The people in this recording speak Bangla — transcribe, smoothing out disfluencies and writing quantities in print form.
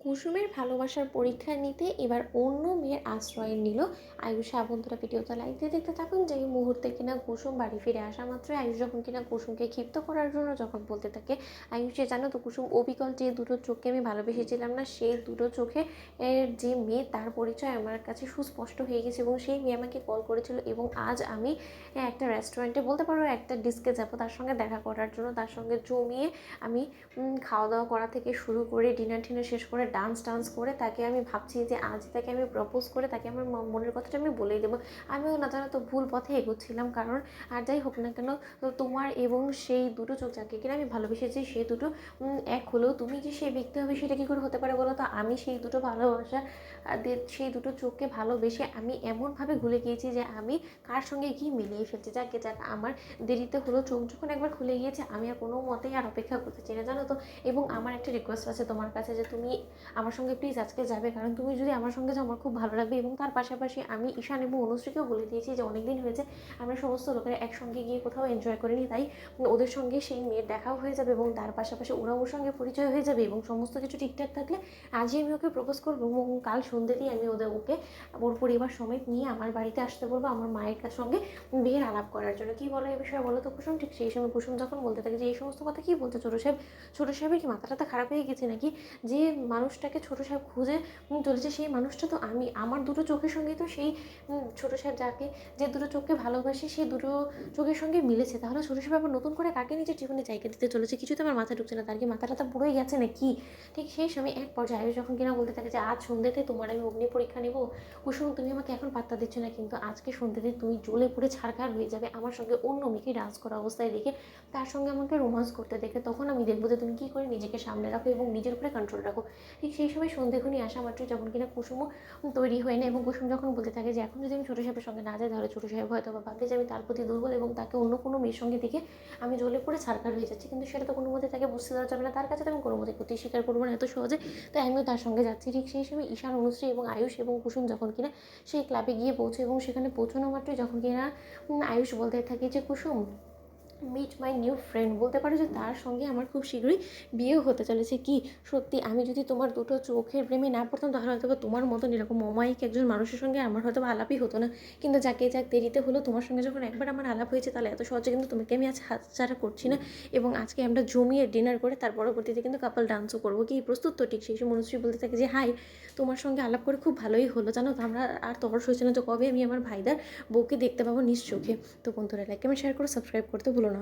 কুসুমের ভালোবাসার পরীক্ষা নিতে এবার অন্য মেয়ের আশ্রয় নিল আয়ুষা। বন্ধুরা ভিডিওটা লাইক দিয়ে দেখতে থাকুন। যে এই মুহূর্তে কিনা কুসুম বাড়ি ফিরে আসা মাত্রই আয়ুষ যখন কিনা কুসুমকে ক্ষিপ্ত করার জন্য যখন বলতে থাকে, আয়ুষে জানো তো কুসুম অবিকল যে দুটো চোখকে আমি ভালোবেসেছিলাম না, সেই দুটো চোখে যে মেয়ে তার পরিচয় আমার কাছে সুস্পষ্ট হয়ে গেছে এবং সেই মেয়ে আমাকে কল করেছিল এবং আজ আমি একটা রেস্টুরেন্টে বলতে পারো একটা ডিস্কে যাবো তার সঙ্গে দেখা করার জন্য। তার সঙ্গে জমিয়ে আমি খাওয়া দাওয়া করা থেকে শুরু করে ডিনার টিনার শেষ করে ডান্স করে তাকে আমি ভাবছি যে আজ তাকে আমি প্রপোজ করে তাকে আমার মনের কথাটা আমি বলেই দেবো। আমিও না জানো তো ভুল পথে এগোচ্ছিলাম, কারণ আর যাই হোক না কেন তোমার এবং সেই দুটো চোখ যাকে কিনা আমি ভালোবেসেছি সে দুটো এক হলেও তুমি যে সেই ব্যক্তি হবে সেটা কী করে হতে পারে বলো তো। আমি সেই দুটো ভালোবাসা সেই দুটো চোখকে ভালোবেসে আমি এমনভাবে ভুলে গিয়েছি যে আমি কার সঙ্গে গিয়ে মিলিয়ে ফেলছি। যাকে আমার দেরিতে হলো, চোখ যখন একবার খুলে গিয়েছে আমি আর কোনো মতেই আর অপেক্ষা করতে চাই না জানো তো। এবং আমার একটা রিকোয়েস্ট আছে তোমার কাছে যে তুমি আমার সঙ্গে প্লিজ আজকে যাবে, কারণ তুমি যদি আমার সঙ্গে যাও আমার খুব ভালো লাগবে। এবং তার পাশাপাশি আমি ঈশান এবং অনুশ্রীকেও বলে দিয়েছি যে অনেকদিন হয়েছে আমরা সমস্ত লোকেরা একসঙ্গে গিয়ে কোথাও এনজয় করিনি, তাই ওদের সঙ্গে সেই মেয়ের দেখাও হয়ে যাবে এবং তার পাশাপাশি ওরা ওর সঙ্গে পরিচয় হয়ে যাবে এবং সমস্ত কিছু ঠিকঠাক থাকলে আজই আমি ওকে প্রপোজ করবো এবং কাল সন্ধ্যেতেই আমি ওকে ওর পরিবার সমেত নিয়ে আমার বাড়িতে আসতে বলবো আমার মায়ের সঙ্গে বিয়ের আলাপ করার জন্য। কি বলো এই বিষয়ে বলো তো কুসুম। ঠিক সেই সময় কুসুম যখন বলতে থাকে যে এই সমস্ত কথা কি বলছে ছোটো সাহেব, ছোটো সাহেবের কি মাথাটা খারাপ হয়ে গেছে নাকি? যে মানুষটাকে ছোটো সাহেব খুঁজে চলেছে সেই মানুষটা তো আমি, আমার দুটো চোখের সঙ্গে তো সেই ছোটো সাহেব যাকে যে দুটো চোখকে ভালোবাসে সেই দুটো চোখের সঙ্গে মিলেছে। তাহলে ছোটো সাহেব আবার নতুন করে কাকে নিজের জীবনে জায়গা দিতে চলেছে কিছুতে আমার মাথায় ঢুকছে না। তার কি মাথাটা তো পুরোই গেছে নাকি? ঠিক সেই সময় এক পর্যায়ে আয়ুষ যখন কিনা বলতে থাকে যে আজ সন্ধ্যেতে তোমার আমি অগ্নি পরীক্ষা নেবো। কুসুম তুমি আমাকে এখন পাত্তা দিচ্ছ না, কিন্তু আজকে সন্ধ্যেতে তুমি জ্বলে পড়ে ছাড়খাড় হয়ে যাবে আমার সঙ্গে অন্য মেয়েকে ডান্স করা অবস্থায় দেখে, তার সঙ্গে আমাকে রোমান্স করতে দেখে। তখন আমি দেখবো যে তুমি কী করে নিজেকে সামনে রাখো এবং নিজের উপরে কন্ট্রোল রাখো। ঠিক সেই সময় সন্ধ্যেক্ষণি আসা মাত্র যখন কিনা কুসুমও তৈরি হয় না এবং কুসুম যখন বলতে থাকে যে এখন যদি আমি ছোটো সাহেবের সঙ্গে না যাই তাহলে ছোটো সাহেব হয়তো বা ভাববে যে আমি তার প্রতি দুর্বল এবং তাকে অন্য কোনো মেয়ের সঙ্গে দেখে আমি জ্বলে পড়ে ছাড়খাড় হয়ে যাচ্ছি। কিন্তু সেটা তো কোনো মতে তাকে বুঝতে দেওয়া যাবে না, তার কাছে তো আমি কোনো মতে ক্ষতি স্বীকার করবো না এত সহজে, তাই আমিও তার সঙ্গে যাচ্ছি। ঠিক সেই সময় ঈশান অনুশ্রী এবং আয়ুষ এবং কুসুম যখন কিনা সেই ক্লাবে গিয়ে পৌঁছে এবং সেখানে পৌঁছানো মাত্রই যখন কিনা আয়ুষ বলতে থাকে যে কুসুম মিট মাই নিউ ফ্রেন্ড, বলতে পারো যে তার সঙ্গে আমার খুব শীঘ্রই বিয়েও হতে চলেছে। কি সত্যি আমি যদি তোমার দুটো চোখের প্রেমে না পড়তাম তাহলে হয়তো তোমার মতন এরকম অমায়িক একজন মানুষের সঙ্গে আমার হয়তো আলাপই হতো না। কিন্তু যাকে যাক দেরিতে হলো, তোমার সঙ্গে যখন একবার আমার আলাপ হয়েছে তাহলে এত সহজে কিন্তু তোমাকে আমি আজ হাতছাড়া করছি না এবং আজকে আমরা জমিয়ে ডিনার করে তার পরবর্তীতে কিন্তু কাপল ডান্সও করবো। কি প্রস্তুত তো? ঠিক সেই সময় মনুশ্রী বলতে থাকে যে হাই, তোমার সঙ্গে আলাপ করে খুব ভালোই হলো জানো তো, আমরা আর তরস হয়েছে না যে কবে আমি আমার ভাইদার বউকে দেখতে পাবো নিজ চোখে। তো বন্ধুরা লাইক কমেন্ট শেয়ার করে সাবস্ক্রাইব করতে ভুলো না।